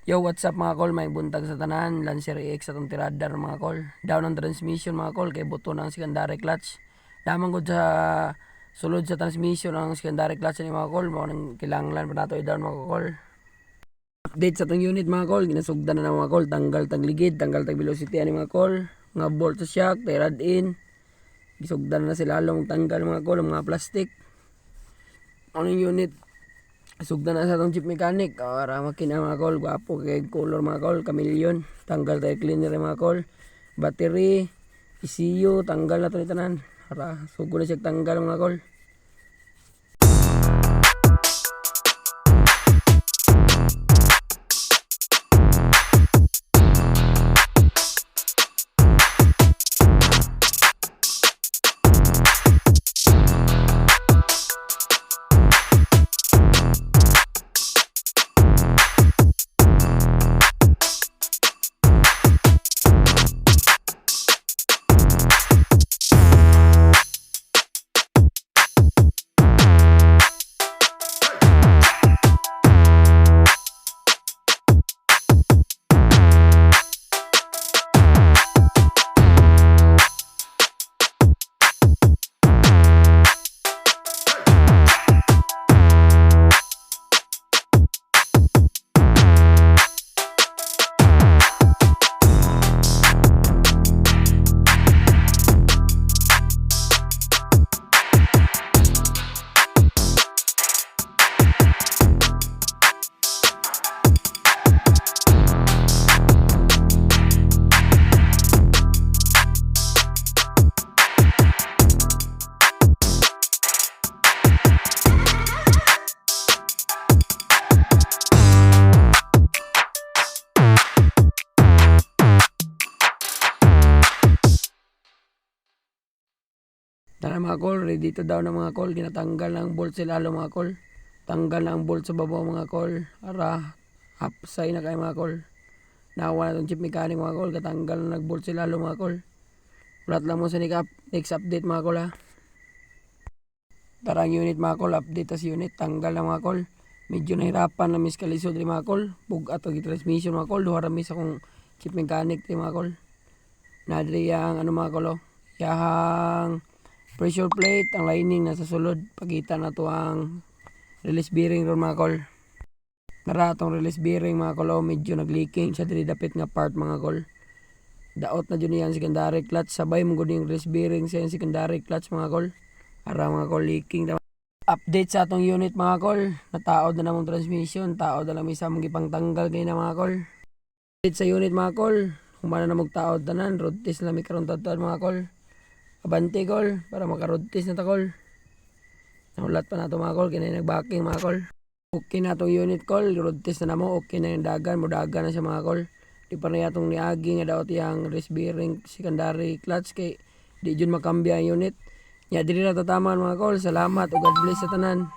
Yo, what's up mga kol? May buntag sa tanan, Lancer EX sa itong tiradar mga kol. Down ang transmission mga kol, kay buto ng secondary clutch. Lamang ko sa sulod sa transmission ang secondary clutch ni mga kol. Mga kailangan pa nato i-down mga kol. Update sa itong unit mga kol, ginasugdan na mga kol. Tanggal tag ligid, tanggal tag velocity ani mga kol. Mga bolt sa shock, tay rad in. Gisugdan na sila lalong tanggal mga kol, mga plastic. Ano yung unit? Sugdan na sa itong jeep mechanic para makina mga kol, gwapo kay color mga kol, chameleon. Tanggal tayo cleaner mga kol, battery, ECU, tanggal na ito tanan para sugod na siya tanggal mga kol. Tara mga kol, ready to down na mga kol. Ginatanggal ng bolt sa lalo mga kol. Tanggal na ang bolt sa babaw mga kol. Ara, upside na kayo mga kol. Nawa na itong chip mechanic mga kol. Katanggal na nag-bolt sa lalo mga kol. Ulat lang mo sa next update mga kol ha. Tara ang unit mga kol, update as unit. Tanggal na mga kol. Medyo nahirapan na miskalisod rin mga kol. Bugat o transmission mga kol. Duha ramis akong chip mechanic rin mga kol. Nadri ang ano mga kol o. Yahang pressure plate, ang lining nasa sulod. Pagkita na to ang release bearing ron mga kol. Nara itong release bearing mga kol, medyo nag-leaking siya dili dapit nga part mga kol. Daot na dyan yan secondary clutch. Sabay mo gud yung release bearing sa secondary clutch mga kol. Ara mga kol, leaking na. Update sa atong unit mga kol. Nataod na namang transmission. Taod na lang isa mong ipang tanggal kayo na mga kol. Update sa unit mga kol. Humana na magtaod tanan. Road test na may karoon tatod mga kol. Abante kol, para makarodtis na ta kol. Nahulat pa na ito mga kol, kinay nagbacking mga kol. Okay na itong unit kol, road test na mo, okay na yung dagan, mudagan na siya mga kol. Di pa na itong niagi nga daot yung release bearing secondary clutch kay di dyan makambya ang unit. Nya diri na tataman mga kol, salamat o God bless sa tanan.